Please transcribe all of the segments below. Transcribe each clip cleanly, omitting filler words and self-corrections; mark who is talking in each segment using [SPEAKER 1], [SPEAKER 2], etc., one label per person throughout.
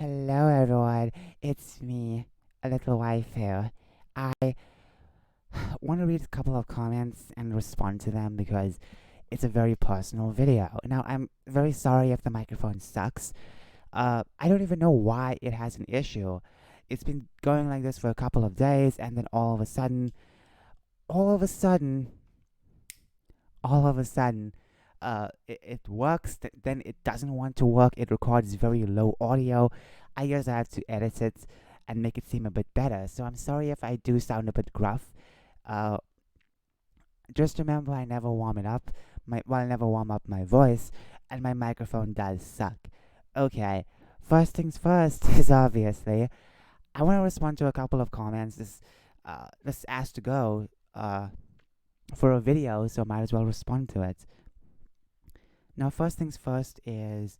[SPEAKER 1] Hello, everyone. It's me, a little waifu. I want to read a couple of comments and respond to them because it's a very personal video. Now, I'm very sorry if the microphone sucks. I don't even know why it has an issue. It's been going like this for a couple of days, and then all of a sudden, it works. Then it doesn't want to work. It records very low audio. I guess I have to edit it and make it seem a bit better. So I'm sorry if I do sound a bit gruff. Uh, just remember, I never warm it up. I never warm up my voice, and my microphone does suck. Okay, first things first is obviously I want to respond to a couple of comments. This asked to go for a video, so might as well respond to it. Now, first things first is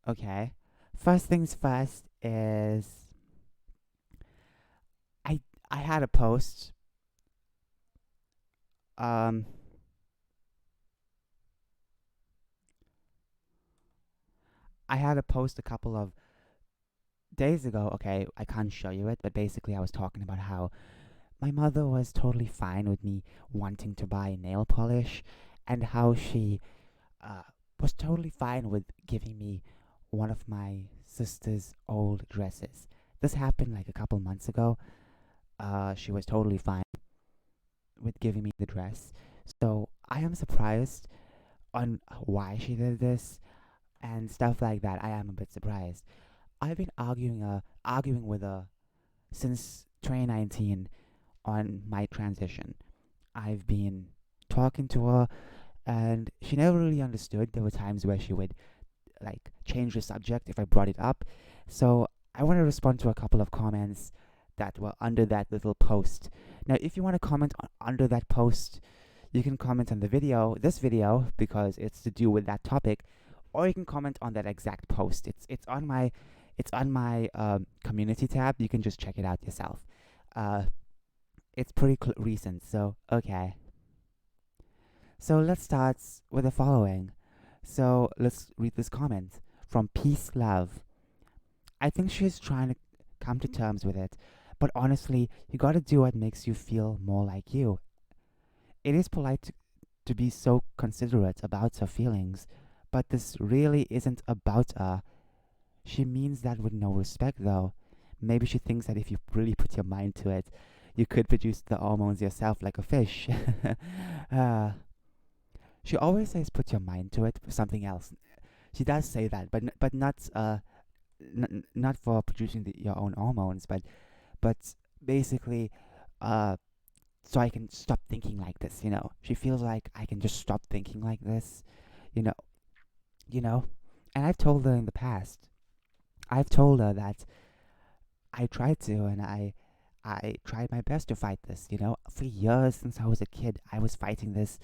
[SPEAKER 1] okay. First things first is I I had a post. Um, I had a post a couple of days ago. Okay, I can't show you it, but basically, I was talking about how my mother was totally fine with me wanting to buy nail polish, and how she uh, was totally fine with giving me one of my sister's old dresses. This happened like a couple months ago. She was totally fine with giving me the dress. So I am surprised on why she did this and stuff like that. I am a bit surprised. I've been arguing with her since 2019 on my transition. I've been talking to her, and she never really understood. There were times where she would like change the subject if I brought it up. So I want to respond to a couple of comments that were under that little post. Now, if you want to comment under that post, you can comment on this video, because it's to do with that topic, or you can comment on that exact post. It's on my community tab. You can just check it out yourself. Uh, it's pretty recent. So okay. So let's start with the following. So let's read this comment from Peace Love. I think she's trying to come to terms with it, but honestly, you gotta do what makes you feel more like you. It is polite to be so considerate about her feelings, but this really isn't about her. She means that with no respect, though. Maybe she thinks that if you really put your mind to it, you could produce the hormones yourself like a fish. uh, she always says put your mind to it for something else. She does say that, but not for producing your own hormones, but basically, uh, so I can stop thinking like this. She feels like I can just stop thinking like this. You know, you know. And I've told her in the past. I've told her that I tried to, and I tried my best to fight this. For years since I was a kid, I was fighting this,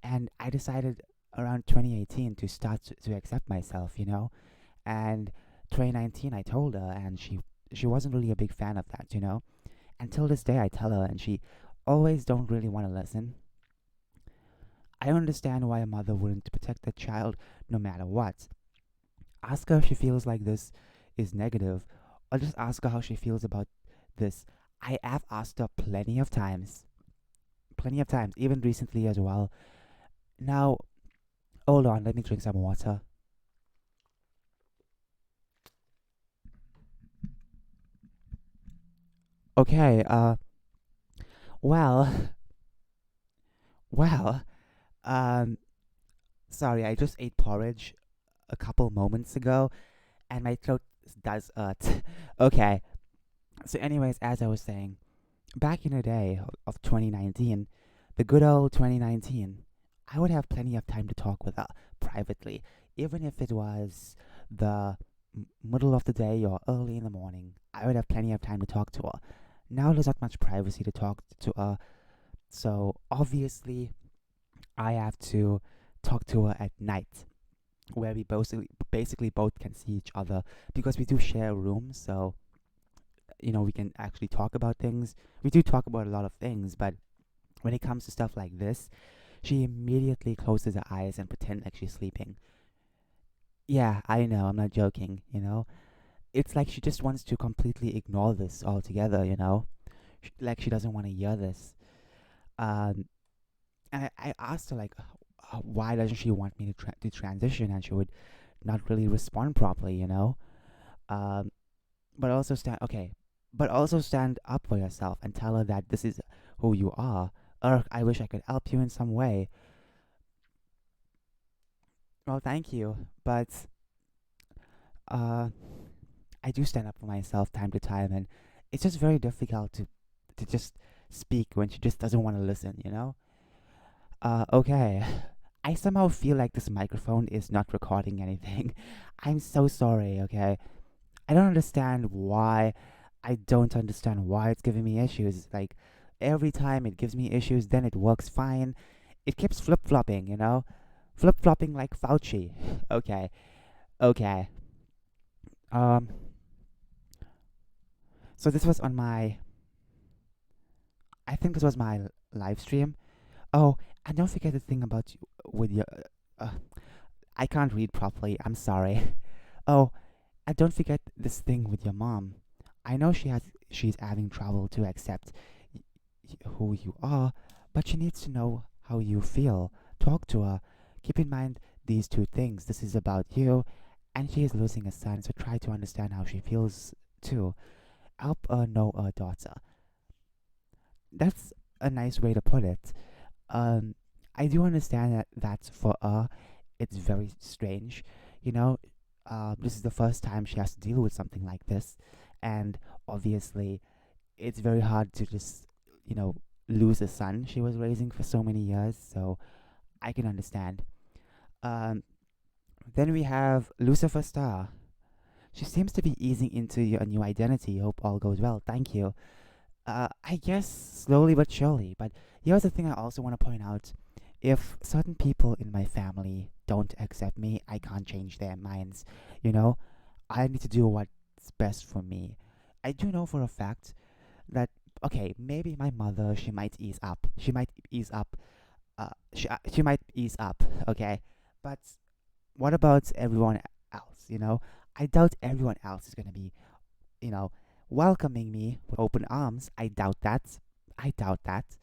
[SPEAKER 1] and I decided around 2018 to start to accept myself. And 2019 I told her, and she wasn't really a big fan of that. Until this day I tell her, and she always don't really want to listen. I understand why a mother wouldn't protect the child no matter what. Ask her if she feels like this is negative, or just ask her how she feels about this. I have asked her plenty of times, even recently as well. Now, hold on, let me drink some water. Okay, well, well, um, sorry, I just ate porridge a couple moments ago, and my throat does hurt. Okay, so anyways, as I was saying, back in the day of 2019, the good old 2019, I would have plenty of time to talk with her privately, even if it was the middle of the day or early in the morning. I would have plenty of time to talk to her. Now there's not much privacy to talk to her, so obviously I have to talk to her at night, where we basically both can see each other, because we do share rooms. So we can actually talk about things. We do talk about a lot of things, but when it comes to stuff like this, she immediately closes her eyes and pretend like she's sleeping. Yeah, I know. I'm not joking. It's like she just wants to completely ignore this altogether. Like she doesn't want to hear this. Um, and I asked her like, why doesn't she want me to transition? And she would not really respond properly. Um, but also stand okay, but also stand up for yourself and tell her that this is who you are. Or I wish I could help you in some way. Well, thank you, but uh, I do stand up for myself time to time, and it's just very difficult to just speak when she just doesn't want to listen. Okay. I somehow feel like this microphone is not recording anything. I'm so sorry, okay? I don't understand why. I don't understand why it's giving me issues. Like, every time it gives me issues, then it works fine. It keeps flip flopping, Flip flopping like Fauci. Okay, okay. Um, so this was on my. I think this was my live stream. Oh, and don't forget the thing about you with your. I can't read properly. I'm sorry. Oh, and don't forget this thing with your mom. I know she's having trouble to accept who you are, but she needs to know how you feel. Talk to her. Keep in mind these two things. This is about you, and she is losing a son, so try to understand how she feels too. Help her know her daughter. That's a nice way to put it. Um, I do understand that for her, it's very strange. You know, this is the first time she has to deal with something like this, and obviously, it's very hard to just, you know, lose a son she was raising for so many years. So I can understand. Um, then we have Lucifer Star. She seems to be easing into your new identity. Hope all goes well. Thank you. I guess slowly but surely. But here's the thing I also want to point out. If certain people in my family don't accept me, I can't change their minds. You know, I need to do what's best for me. I do know for a fact that, okay, maybe my mother, she might ease up. She might ease up. She might ease up, okay? But what about everyone else, I doubt everyone else is going to be, you know, welcoming me with open arms. I doubt that. I doubt that.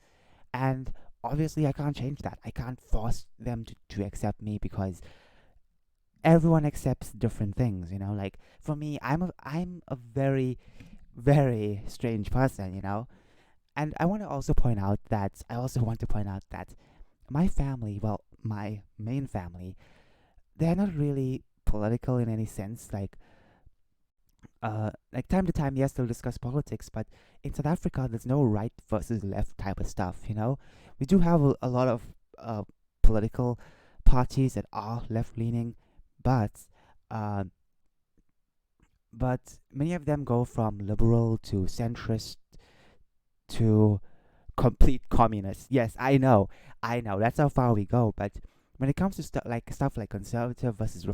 [SPEAKER 1] And obviously, I can't change that. I can't force them to accept me because everyone accepts different things, Like for me, I'm a very, very strange person, And I also want to point out that my family, well, my main family, they're not really political in any sense. Like time to time, yes, they'll discuss politics, but in South Africa, there's no right versus left type of stuff. We do have a lot of uh, political parties that are left leaning, but uh, but many of them go from liberal to centrist to complete communist. Yes, I know. That's how far we go. But when it comes to stuff like conservative versus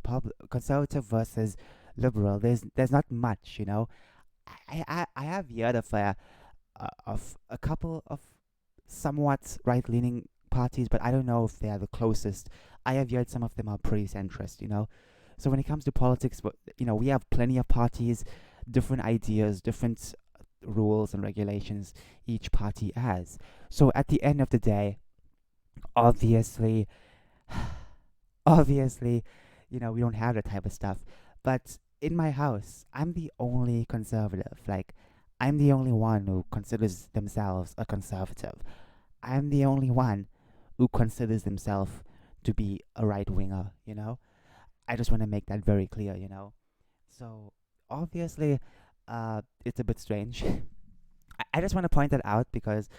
[SPEAKER 1] liberal, there's not much. I have heard of a couple of somewhat right leaning parties, but I don't know if they are the closest. I have heard some of them are pretty centrist. So when it comes to politics, we have plenty of parties, different ideas, different rules and regulations each party has. So at the end of the day, obviously, obviously, we don't have that type of stuff. But in my house, I'm the only conservative. Like, I'm the only one who considers themselves a conservative. I'm the only one who considers himself to be a right winger. I just want to make that very clear. So obviously, it's a bit strange. I just want to point that out because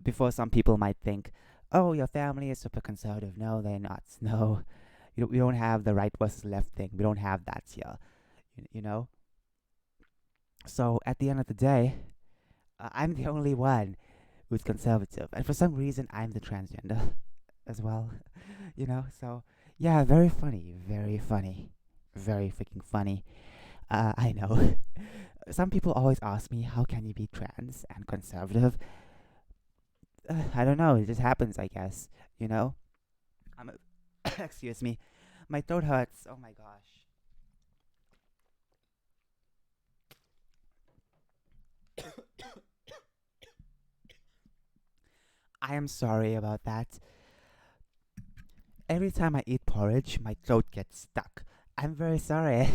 [SPEAKER 1] before some people might think, oh, your family is super conservative. No, they're not. No, we don't have the right versus left thing. We don't have that here. You know. So at the end of the day, I'm the only one who's conservative, and for some reason, I'm the transgender as well. So yeah, very funny, very freaking funny. I know. Some people always ask me, how can you be trans and conservative? I don't know. It just happens, I guess. I'm a excuse me. My throat hurts. Oh my gosh. I am sorry about that. Every time I eat porridge, my throat gets stuck. I'm very sorry.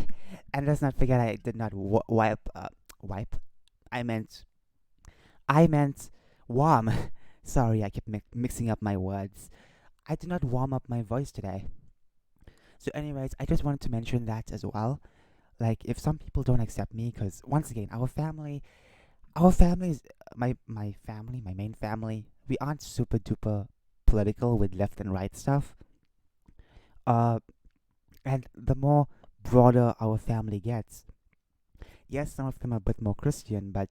[SPEAKER 1] And let's not forget I did not wipe. I meant, I meant warm. Sorry, I kept mixing up my words. I did not warm up my voice today. So, anyways, I just wanted to mention that as well. Like, if some people don't accept me, because once again, our families, my family, my main family, we aren't super duper political with left and right stuff. Uh, and the more broader our family gets, yes, some of them are a bit more Christian, but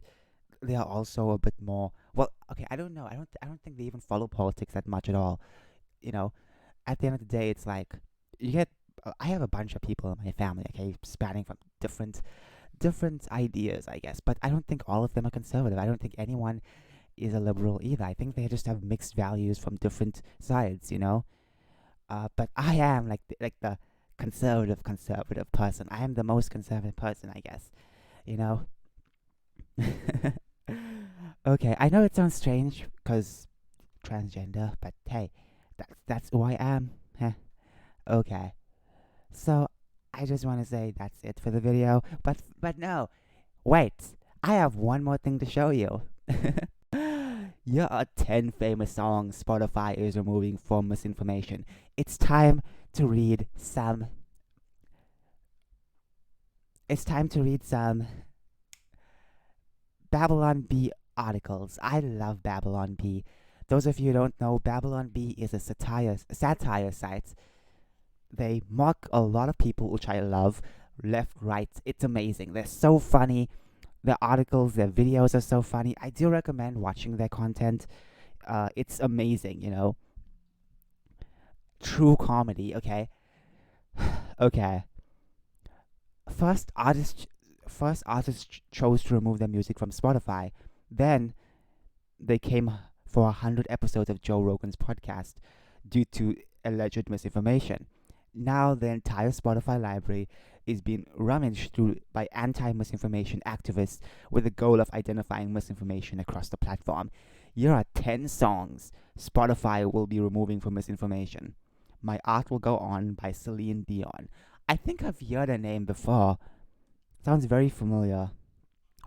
[SPEAKER 1] they are also a bit more. Well, okay, I don't know. I don't think they even follow politics that much at all. You know, at the end of the day, it's like you get. I have a bunch of people in my family, okay, spanning from different ideas, I guess. But I don't think all of them are conservative. I don't think anyone is a liberal either. I think they just have mixed values from different sides, you know. But I am like the conservative person. I am the most conservative person, I guess. You know. Okay, I know it sounds strange because transgender, but hey, that's who I am. Heh. Okay, so I just want to say that's it for the video. But no, wait, I have one more thing to show you. Here are 10 famous songs Spotify is removing from misinformation. It's time to read some. It's time to read some Babylon Bee articles. I love Babylon Bee. Those of you who don't know, Babylon Bee is a satire site. They mock a lot of people, which I love. Left, right, it's amazing. They're so funny. Their articles, their videos are so funny. I do recommend watching their content. It's amazing, you know. True comedy, okay? Okay. First artist first artist chose to remove their music from Spotify. Then they came for 100 episodes of Joe Rogan's podcast due to alleged misinformation. Now the entire Spotify library is being rummaged through by anti-misinformation activists with the goal of identifying misinformation across the platform. Here are 10 songs Spotify will be removing for misinformation. My Art Will Go On by Celine Dion. I think I've heard her name before. Sounds very familiar.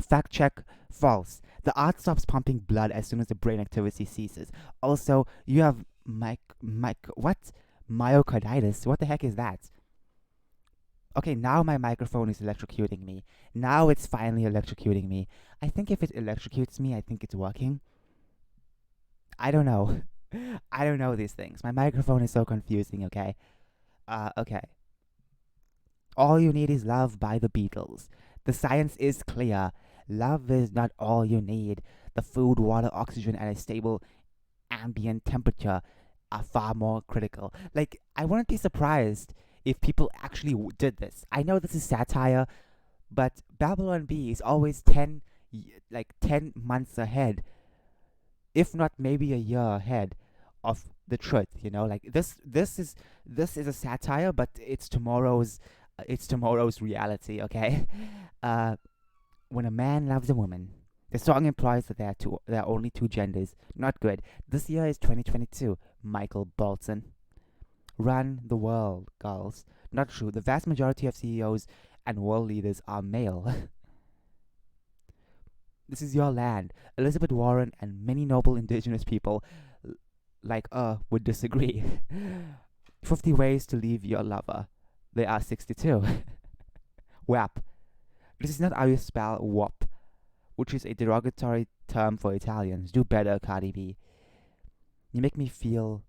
[SPEAKER 1] Fact check, false. The art stops pumping blood as soon as the brain activity ceases. Also, you have what? Myocarditis? What the heck is that? Okay, now my microphone is electrocuting me. Now it's finally electrocuting me. I think if it electrocutes me, I think it's working. I don't know. I don't know these things. My microphone is so confusing, okay? Okay. All You Need Is Love by the Beatles. The science is clear. Love is not all you need. The food, water, oxygen, and a stable ambient temperature are far more critical. Like, I wouldn't be surprised if people actually did this. I know this is satire, but Babylon Bee is always 10 months ahead, if not maybe a year ahead of the truth. You know, like this is a satire, but it's tomorrow's reality. Okay, uh, when a man loves a woman. The song implies that there are only two genders. Not good. This year is 2022. Michael Bolton. Run the world, girls. Not true. The vast majority of CEOs and world leaders are male. This is your land. Elizabeth Warren and many noble indigenous people like would disagree. 50 ways to leave your lover. There are 62. WAP. This is not how you spell WAP, which is a derogatory term for Italians. Do better, Cardi B. You make me feel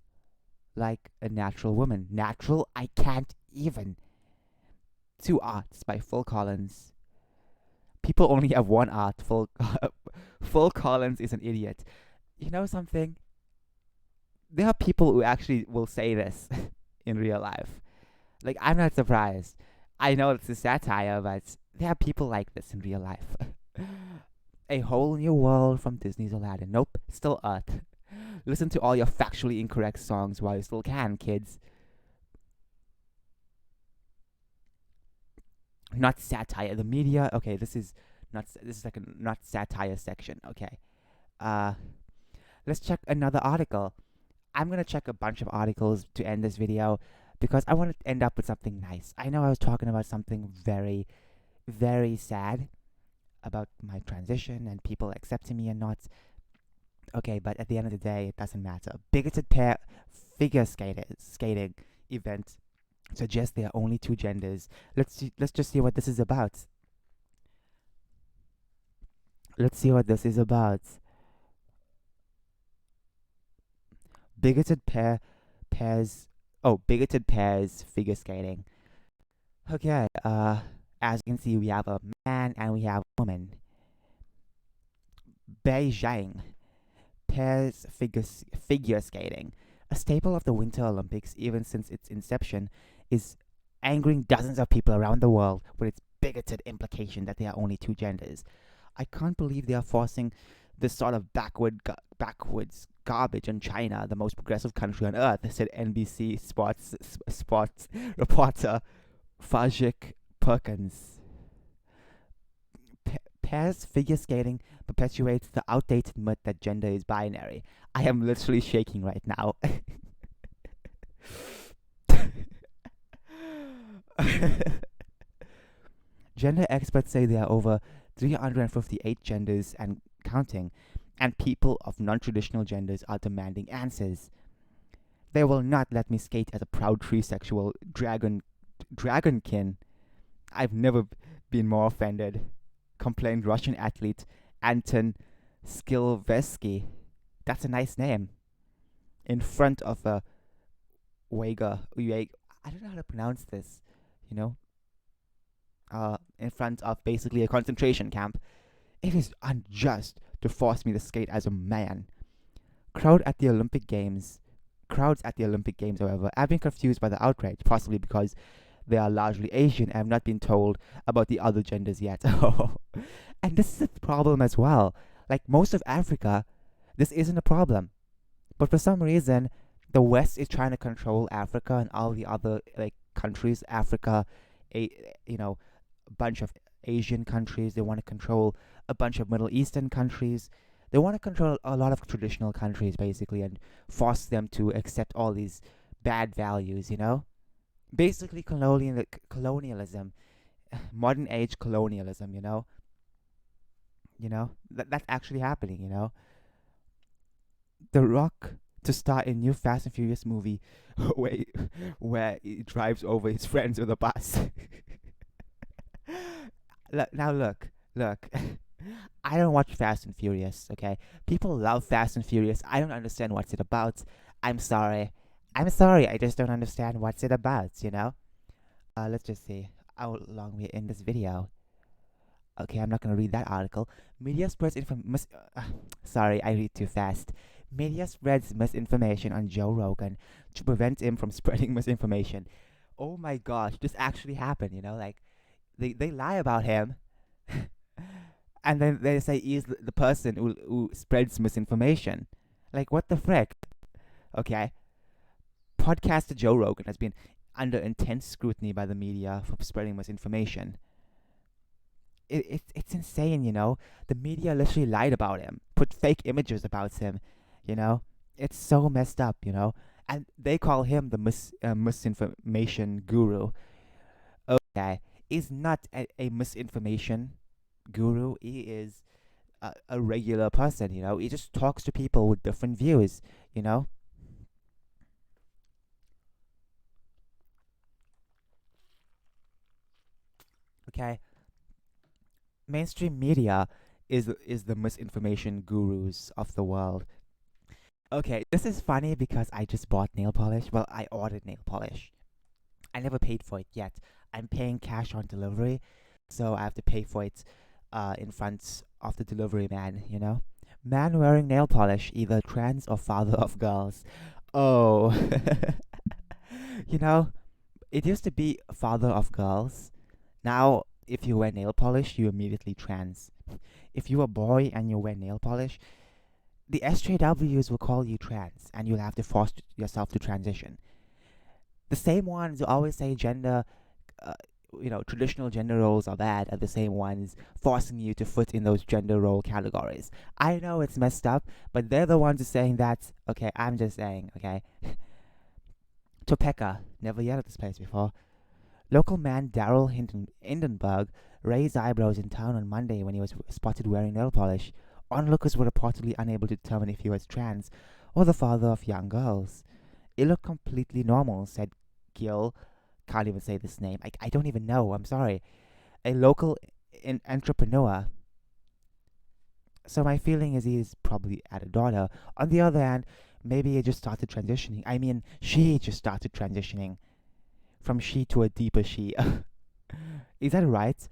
[SPEAKER 1] like a natural woman. Natural? I can't even. Two Arts by Phil Collins. People only have one art. Phil Collins is an idiot. You know something? There are people who actually will say this in real life. Like, I'm not surprised. I know it's a satire, but there are people like this in real life. A Whole New World from Disney's Aladdin. Nope, still Earth. Listen to all your factually incorrect songs while you still can, kids. Not satire. The media. Okay, this is not. This is like a not satire section. Okay. Uh, let's check another article. I'm gonna check a bunch of articles to end this video because I want to end up with something nice. I know I was talking about something very, very sad about my transition and people accepting me and not. Okay, but at the end of the day, it doesn't matter. Bigoted pair figure skating event suggests there are only two genders. Let's just see what this is about. Let's see what this is about. Bigoted pairs. Oh, bigoted pairs figure skating. Okay. As you can see, we have a man and we have a woman. Beijing pairs figure skating, a staple of the Winter Olympics even since its inception, is angering dozens of people around the world with its bigoted implication that there are only two genders. I can't believe they are forcing this sort of backwards garbage on China, the most progressive country on earth, said NBC sports reporter Fajik Perkins. Pairs figure skating perpetuates the outdated myth that gender is binary. I am literally shaking right now. Gender experts say there are over 358 genders and counting, and people of non-traditional genders are demanding answers. They will not let me skate as a proud trisexual dragonkin. I've never been more offended, complained Russian athlete Anton Skilvesky. That's a nice name. In front of a I don't know how to pronounce this, you know? In front of basically a concentration camp. It is unjust to force me to skate as a man. Crowds at the Olympic Games, however, have been confused by the outrage, possibly because they are largely Asian and have not been told about the other genders yet. And this is a problem as well. Like most of Africa, this isn't a problem. But for some reason, the West is trying to control Africa and all the other like countries. Africa, a bunch of Asian countries. They want to control a bunch of Middle Eastern countries. They want to control a lot of traditional countries, basically, and force them to accept all these bad values, Basically, colonialism, modern age colonialism, that's actually happening. The Rock to star in new Fast and Furious movie where he drives over his friends with a bus. Now look. I don't watch Fast and Furious, okay? People love Fast and Furious. I don't understand what's it about. I'm sorry. I just don't understand what's it about. Let's just see how long we're in this video. Okay, I'm not gonna read that article. Media spreads sorry, I read too fast. Media spreads misinformation on Joe Rogan to prevent him from spreading misinformation. Oh my gosh, this actually happened, like they lie about him and then they say he's the person who spreads misinformation. Like, what the frick? Okay. Podcaster Joe Rogan has been under intense scrutiny by the media for spreading misinformation. It's insane, The media literally lied about him, put fake images about him, It's so messed up, And they call him the misinformation guru. Okay. He's not a misinformation guru. He is a regular person, He just talks to people with different views, Okay. Mainstream media is the misinformation gurus of the world. Okay, this is funny because I just bought nail polish. Well, I ordered nail polish. I never paid for it yet. I'm paying cash on delivery, so I have to pay for it in front of the delivery man, Man wearing nail polish, either trans or father of girls. Oh. It used to be father of girls. Now, if you wear nail polish, you immediately trans. If you're a boy and you wear nail polish, the SJWs will call you trans, and you'll have to force yourself to transition. The same ones who always say gender traditional gender roles are bad are the same ones forcing you to fit in those gender role categories. I know it's messed up, but they're the ones who saying that. Okay, I'm just saying. Okay, Topeka, never yelled at this place before. Local man Daryl Hindenburg raised eyebrows in town on Monday when he was spotted wearing nail polish. Onlookers were reportedly unable to determine if he was trans or the father of young girls. It looked completely normal, said Gil. Can't even say this name. I don't even know. I'm sorry. A local entrepreneur. So my feeling is he's probably had a daughter. On the other hand, maybe he just started transitioning. I mean, she just started transitioning from she to a deeper she. Is that right?